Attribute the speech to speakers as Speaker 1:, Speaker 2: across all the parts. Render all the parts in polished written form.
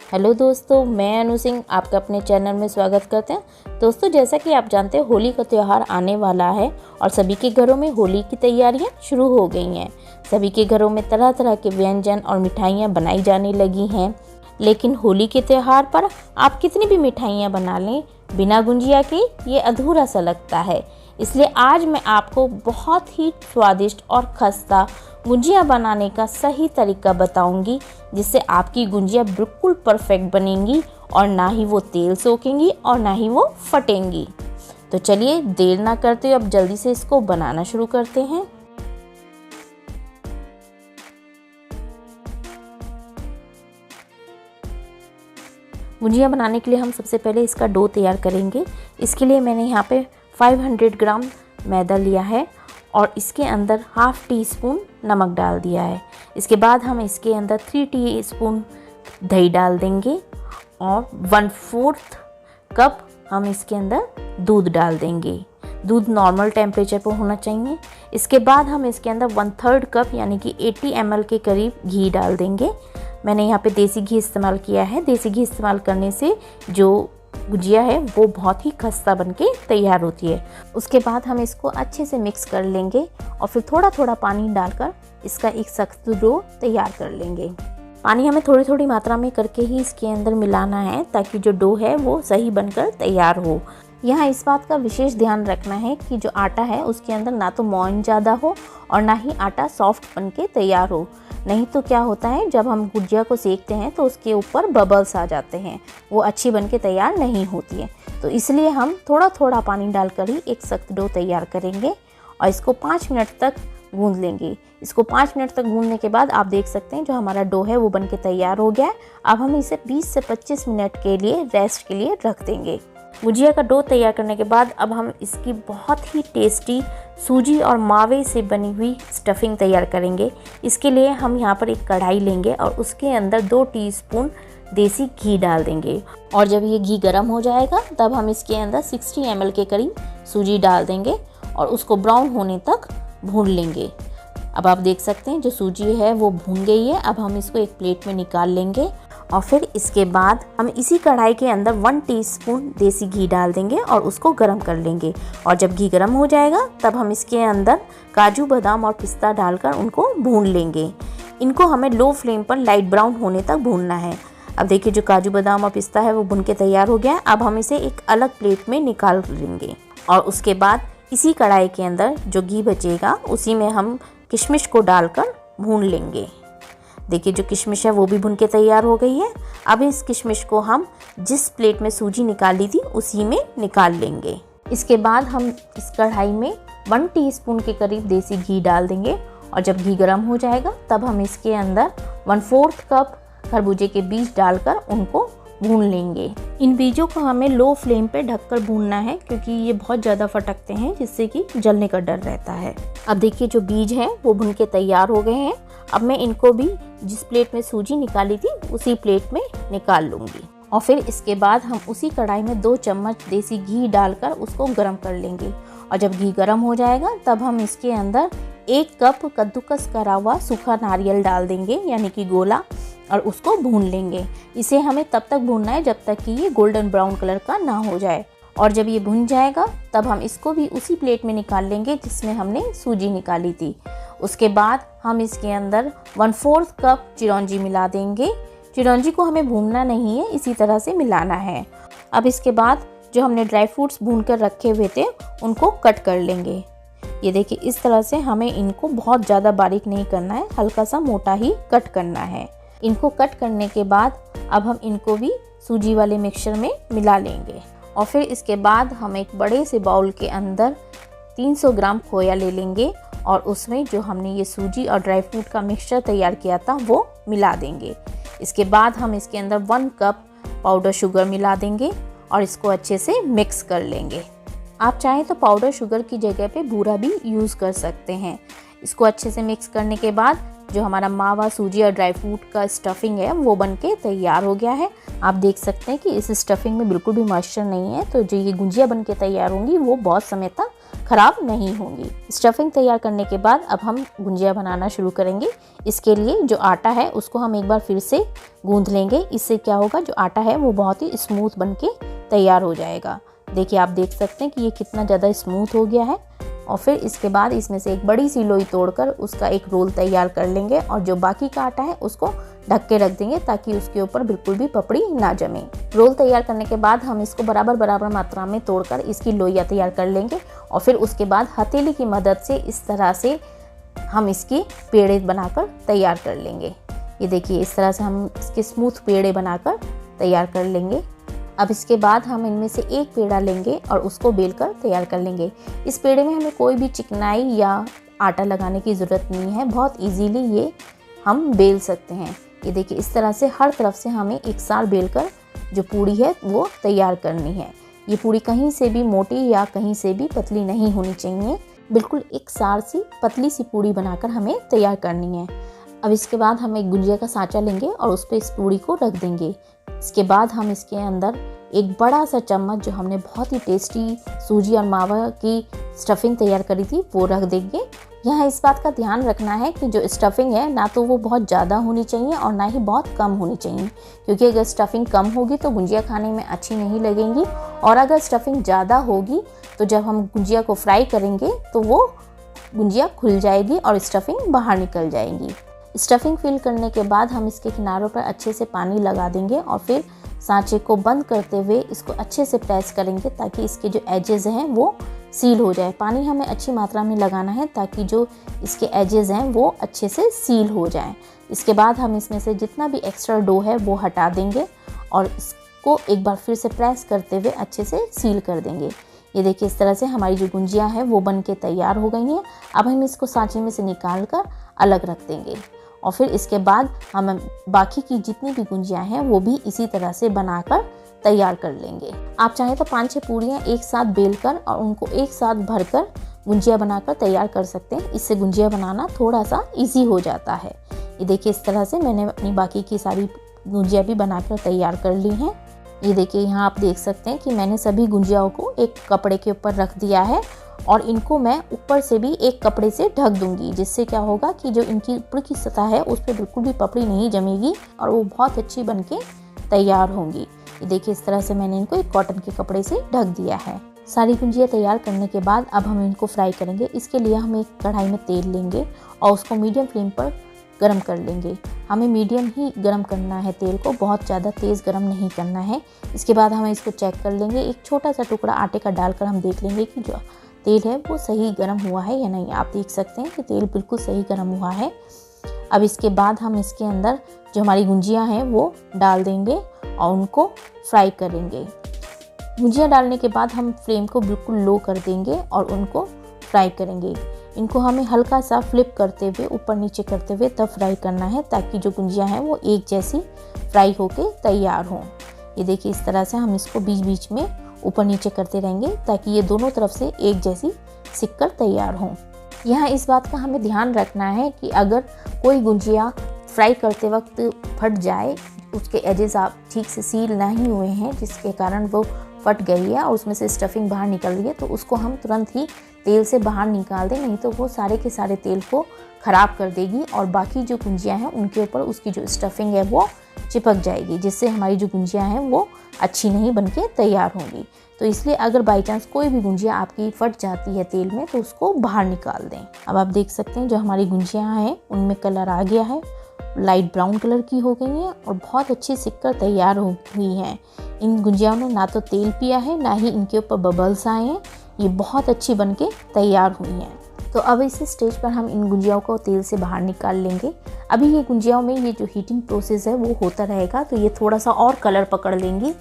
Speaker 1: Hello दोस्तों, मैं अनु सिंह आपका अपने चैनल में स्वागत करते हैं। दोस्तों, जैसा कि आप जानते हैं होली का त्यौहार आने वाला है और सभी के घरों में होली की तैयारियां शुरू हो गई हैं। सभी के घरों में तरह तरह के व्यंजन और मिठाइयां बनाई जाने लगी हैं। लेकिन होली के त्यौहार पर आप कितनी भी मिठाइयां बना लें, बिना गुंजिया के ये अधूरा सा लगता है। इसलिए आज मैं आपको बहुत ही स्वादिष्ट और खस्ता गुंजिया बनाने का सही तरीका बताऊंगी, जिससे आपकी गुंजिया बिल्कुल परफेक्ट बनेंगी और ना ही वो तेल सोखेंगी और ना ही वो फटेंगी। तो चलिए देर ना करते हुए अब जल्दी से इसको बनाना शुरू करते हैं। गुंजिया बनाने के लिए हम सबसे पहले इसका डो तैयार करेंगे। इसके लिए मैंने यहाँ पे 500 ग्राम मैदा लिया है और इसके अंदर हाफ टी स्पून नमक डाल दिया है। इसके बाद हम इसके अंदर 3 टीस्पून दही डाल देंगे और 1/4 कप हम इसके अंदर दूध डाल देंगे। दूध नॉर्मल टेम्परेचर पर होना चाहिए। इसके बाद हम इसके अंदर 1/3 कप यानी कि 80 ml के करीब घी डाल देंगे। मैंने यहाँ पे देसी घी इस्तेमाल किया है। देसी घी इस्तेमाल करने से जो गुजिया है वो बहुत ही खस्ता बनके तैयार होती है। उसके बाद हम इसको अच्छे से मिक्स कर लेंगे और फिर थोड़ा थोड़ा पानी डालकर इसका एक सख्त डो तैयार कर लेंगे। पानी हमें थोड़ी थोड़ी मात्रा में करके ही इसके अंदर मिलाना है ताकि जो डो है वो सही बनकर तैयार हो। यहाँ इस बात का विशेष ध्यान रखना है कि जो आटा है उसके अंदर ना तो मोइन ज़्यादा हो और ना ही आटा सॉफ्ट बनके तैयार हो। नहीं तो क्या होता है, जब हम गुजिया को सेकते हैं तो उसके ऊपर बबल्स आ जाते हैं, वो अच्छी बनके तैयार नहीं होती है। तो इसलिए हम थोड़ा थोड़ा पानी डालकर ही एक सख्त डो तैयार करेंगे और इसको 5 मिनट तक गूंद लेंगे। इसको 5 मिनट तक गूंदने के बाद आप देख सकते हैं जो हमारा डो है वो बनके तैयार हो गया है। अब हम इसे 20 से 25 मिनट के लिए रेस्ट के लिए रख देंगे। गुजिया का डो तैयार करने के बाद अब हम इसकी बहुत ही टेस्टी सूजी और मावे से बनी हुई स्टफिंग तैयार करेंगे। इसके लिए हम यहाँ पर एक कढ़ाई लेंगे और उसके अंदर 2 टीस्पून देसी घी डाल देंगे और जब ये घी गर्म हो जाएगा तब हम इसके अंदर 60 ml के करीब सूजी डाल देंगे और उसको ब्राउन होने तक भून लेंगे। अब आप देख सकते हैं जो सूजी है वो भून गई है। अब हम इसको एक प्लेट में निकाल लेंगे और फिर इसके बाद हम इसी कढ़ाई के अंदर 1 टीस्पून देसी घी डाल देंगे और उसको गर्म कर लेंगे। और जब घी गर्म हो जाएगा तब हम इसके अंदर काजू, बादाम और पिस्ता डालकर उनको भून लेंगे। इनको हमें लो फ्लेम पर लाइट ब्राउन होने तक भूनना है। अब देखिए जो काजू, बादाम और पिस्ता है वो भून के तैयार हो गया है। अब हम इसे एक अलग प्लेट में निकाल लेंगे और उसके बाद इसी कढ़ाई के अंदर जो घी बचेगा उसी में हम किशमिश को डालकर भून लेंगे। देखिए जो किशमिश है वो भी भुन के तैयार हो गई है। अब इस किशमिश को हम जिस प्लेट में सूजी निकाली थी उसी में निकाल लेंगे। इसके बाद हम इस कढ़ाई में 1 टीस्पून के करीब देसी घी डाल देंगे और जब घी गर्म हो जाएगा तब हम इसके अंदर 1/4 कप खरबूजे के बीज डालकर उनको भून लेंगे। इन बीजों को हमें लो फ्लेम पे ढककर भूनना है क्योंकि ये बहुत ज़्यादा फटकते हैं जिससे कि जलने का डर रहता है। अब देखिए जो बीज हैं वो भून के तैयार हो गए हैं। अब मैं इनको भी जिस प्लेट में सूजी निकाली थी उसी प्लेट में निकाल लूँगी और फिर इसके बाद हम उसी कढ़ाई में 2 चम्मच देसी घी डालकर उसको गर्म कर लेंगे और जब घी गर्म हो जाएगा तब हम इसके अंदर 1 कप कद्दूकस करा हुआ सूखा नारियल डाल देंगे यानी कि गोला, और उसको भून लेंगे। इसे हमें तब तक भूनना है जब तक कि ये गोल्डन ब्राउन कलर का ना हो जाए और जब ये भुन जाएगा तब हम इसको भी उसी प्लेट में निकाल लेंगे जिसमें हमने सूजी निकाली थी। उसके बाद हम इसके अंदर 1/4 कप चिरौंजी मिला देंगे। चिरौंजी को हमें भूनना नहीं है, इसी तरह से मिलाना है। अब इसके बाद जो हमने ड्राई फ्रूट्स भून कर रखे हुए थे उनको कट कर लेंगे। ये देखिए इस तरह से हमें इनको बहुत ज़्यादा बारीक नहीं करना है, हल्का सा मोटा ही कट करना है। इनको कट करने के बाद अब हम इनको भी सूजी वाले मिक्सचर में मिला लेंगे और फिर इसके बाद हम एक बड़े से बाउल के अंदर 300 ग्राम खोया ले लेंगे और उसमें जो हमने ये सूजी और ड्राई फ्रूट का मिक्सचर तैयार किया था वो मिला देंगे। इसके बाद हम इसके अंदर 1 कप पाउडर शुगर मिला देंगे और इसको अच्छे से मिक्स कर लेंगे। आप चाहें तो पाउडर शुगर की जगह पे बूरा भी यूज़ कर सकते हैं। इसको अच्छे से मिक्स करने के बाद जो हमारा मावा, सूजी और ड्राई फ्रूट का स्टफिंग है वो बनके तैयार हो गया है। आप देख सकते हैं कि इस स्टफिंग में बिल्कुल भी मॉइस्चर नहीं है, तो जो ये गुजिया बनके तैयार होंगी वो बहुत समय तक ख़राब नहीं होंगी। स्टफिंग तैयार करने के बाद अब हम गुंजिया बनाना शुरू करेंगे। इसके लिए जो आटा है उसको हम एक बार फिर से गूंथ लेंगे। इससे क्या होगा, जो आटा है वो बहुत ही स्मूथ बनके तैयार हो जाएगा। देखिए, आप देख सकते हैं कि ये कितना ज़्यादा स्मूथ हो गया है। और फिर इसके बाद इसमें से एक बड़ी सी लोई तोड़कर उसका एक रोल तैयार कर लेंगे और जो बाकी का आटा है उसको ढक के रख देंगे ताकि उसके ऊपर बिल्कुल भी पपड़ी ना जमे। रोल तैयार करने के बाद हम इसको बराबर बराबर मात्रा में तोड़कर इसकी लोइयाँ तैयार कर लेंगे और फिर उसके बाद हथेली की मदद से इस तरह से हम इसकी पेड़े बनाकर तैयार कर लेंगे। ये देखिए, इस तरह से हम इसके स्मूथ पेड़े बनाकर तैयार कर लेंगे। अब इसके बाद हम इनमें से एक पेड़ा लेंगे और उसको बेलकर तैयार कर लेंगे। इस पेड़े में हमें कोई भी चिकनाई या आटा लगाने की ज़रूरत नहीं है, बहुत इजीली ये हम बेल सकते हैं। ये देखिए, इस तरह से हर तरफ से हमें एक साथ बेलकर जो पूड़ी है वो तैयार करनी है। ये पूड़ी कहीं से भी मोटी या कहीं से भी पतली नहीं होनी चाहिए, बिल्कुल एक सार सी पतली सी पूड़ी बनाकर हमें तैयार करनी है। अब इसके बाद हम एक गुंजिया का सांचा लेंगे और उस पर इस पूड़ी को रख देंगे। इसके बाद हम इसके अंदर एक बड़ा सा चम्मच जो हमने बहुत ही टेस्टी सूजी और मावा की स्टफिंग तैयार करी थी वो रख देंगे। यहाँ इस बात का ध्यान रखना है कि जो स्टफिंग है ना तो वो बहुत ज़्यादा होनी चाहिए और ना ही बहुत कम होनी चाहिए, क्योंकि अगर स्टफिंग कम होगी तो गुंजिया खाने में अच्छी नहीं लगेंगी और अगर स्टफिंग ज़्यादा होगी तो जब हम गुंजिया को फ्राई करेंगे तो वो गुंजिया खुल जाएगी और स्टफिंग बाहर निकल जाएगी। स्टफिंग फिल करने के बाद हम इसके किनारों पर अच्छे से पानी लगा देंगे और फिर सांचे को बंद करते हुए इसको अच्छे से प्रेस करेंगे ताकि इसके जो एजेस हैं वो सील हो जाए। पानी हमें अच्छी मात्रा में लगाना है ताकि जो इसके एजेस हैं वो अच्छे से सील हो जाएं। इसके बाद हम इसमें से जितना भी एक्स्ट्रा डो है वो हटा देंगे और इसको एक बार फिर से प्रेस करते हुए अच्छे से सील कर देंगे। ये देखिए, इस तरह से हमारी जो गुंजियाँ हैं वो बन के तैयार हो गई हैं। अब हम इसको सांचे में से निकाल कर अलग रख देंगे और फिर इसके बाद हम बाकी की जितनी भी गुंजियाँ हैं वो भी इसी तरह से बनाकर तैयार कर लेंगे। आप चाहें तो 5-6 पूड़ियाँ एक साथ बेलकर और उनको एक साथ भरकर गुंजिया बनाकर तैयार कर सकते हैं। इससे गुंजिया बनाना थोड़ा सा इजी हो जाता है। ये देखिए, इस तरह से मैंने अपनी बाकी की सारी गुंजिया भी बनाकर तैयार कर ली हैं। ये देखिए, यहाँ आप देख सकते हैं कि मैंने सभी गुंजियाओं को एक कपड़े के ऊपर रख दिया है और इनको मैं ऊपर से भी एक कपड़े से ढक दूंगी, जिससे क्या होगा कि जो इनकी ऊपर की सतह है उस पर बिल्कुल भी पपड़ी नहीं जमेगी और वो बहुत अच्छी बनके तैयार होंगी। ये देखिए, इस तरह से मैंने इनको एक कॉटन के कपड़े से ढक दिया है। सारी गुंजिया तैयार करने के बाद अब हम इनको फ्राई करेंगे। इसके लिए हम एक कढ़ाई में तेल लेंगे और उसको मीडियम फ्लेम पर गरम कर लेंगे। हमें मीडियम ही गरम करना है तेल को, बहुत ज़्यादा तेज़ गरम नहीं करना है। इसके बाद हम इसको चेक कर लेंगे। एक छोटा सा टुकड़ा आटे का डालकर हम देख लेंगे कि जो तेल है वो सही गर्म हुआ है या नहीं। आप देख सकते हैं कि तेल बिल्कुल सही गर्म हुआ है। अब इसके बाद हम इसके अंदर जो हमारी गुंजियाँ हैं वो डाल देंगे और उनको फ्राई करेंगे। गुंजियाँ डालने के बाद हम फ्लेम को बिल्कुल लो कर देंगे और उनको फ्राई करेंगे। इनको हमें हल्का सा फ्लिप करते हुए ऊपर नीचे करते हुए तब फ्राई करना है ताकि जो गुंजियाँ हैं वो एक जैसी फ्राई होके तैयार हों। ये देखिए, इस तरह से हम इसको बीच बीच में ऊपर नीचे करते रहेंगे ताकि ये दोनों तरफ से एक जैसी सिककर तैयार हों। यहाँ इस बात का हमें ध्यान रखना है कि अगर कोई गुंजिया फ्राई करते वक्त फट जाए, उसके एजेस आप ठीक से सील नहीं हुए हैं जिसके कारण वो फट गई है और उसमें से स्टफिंग बाहर निकल रही है, तो उसको हम तुरंत ही तेल से बाहर निकाल दें, नहीं तो वो सारे के सारे तेल को ख़राब कर देगी और बाकी जो गुंजियाँ हैं उनके ऊपर उसकी जो स्टफिंग है वो चिपक जाएगी, जिससे हमारी जो गुंजियाँ हैं वो अच्छी नहीं बनके तैयार होंगी। तो इसलिए अगर बाई चांस कोई भी गुंजिया आपकी फट जाती है तेल में तो उसको बाहर निकाल दें। अब आप देख सकते हैं जो हमारी गुंजियाँ हैं उनमें कलर आ गया है, लाइट ब्राउन कलर की हो गई हैं और बहुत अच्छी सिककर तैयार हो हुई हैं। इन गुंजियाओं ने ना तो तेल पिया है ना ही इनके ऊपर बबल्स आए हैं, ये बहुत अच्छी बनके तैयार हुई हैं। तो अब इस स्टेज पर हम इन गुंजियाओं को तेल से बाहर निकाल लेंगे। अभी ये गुंजियाओं में ये जो हीटिंग प्रोसेस है वो होता रहेगा, तो ये थोड़ा सा और कलर पकड़ लेंगी,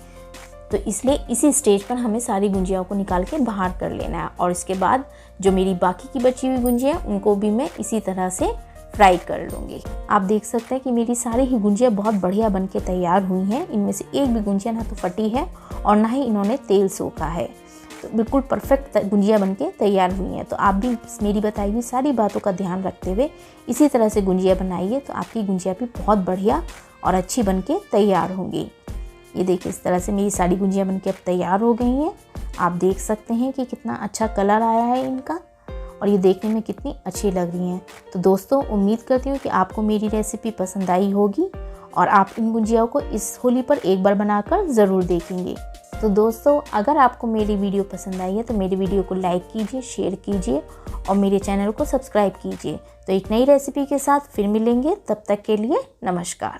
Speaker 1: तो इसलिए इसी स्टेज पर हमें सारी गुंजियाओं को निकाल के बाहर कर लेना है। और इसके बाद जो मेरी बाकी की बची हुई गुंजियाँ उनको भी मैं इसी तरह से फ्राई कर लूँगी। आप देख सकते हैं कि मेरी सारी ही गुंजियाँ बहुत बढ़िया बनके तैयार हुई हैं। इनमें से एक भी गुंजिया ना तो फटी है और ना ही इन्होंने तेल सोखा है, तो बिल्कुल परफेक्ट गुंजिया बनके तैयार हुई हैं। तो आप भी मेरी बताई हुई सारी बातों का ध्यान रखते हुए इसी तरह से गुंजिया बनाइए, तो आपकी गुंजिया भी बहुत बढ़िया और अच्छी बनके तैयार होंगी। ये देखिए, इस तरह से मेरी सारी गुंजियाँ बनके अब तैयार हो गई हैं। आप देख सकते हैं कि कितना अच्छा कलर आया है इनका और ये देखने में कितनी अच्छी लग रही हैं। तो दोस्तों उम्मीद करती हूँ कि आपको मेरी रेसिपी पसंद आई होगी और आप इन गुजियाओं को इस होली पर एक बार बनाकर ज़रूर देखेंगे। तो दोस्तों अगर आपको मेरी वीडियो पसंद आई है तो मेरी वीडियो को लाइक कीजिए, शेयर कीजिए और मेरे चैनल को सब्सक्राइब कीजिए। तो एक नई रेसिपी के साथ फिर मिलेंगे, तब तक के लिए नमस्कार।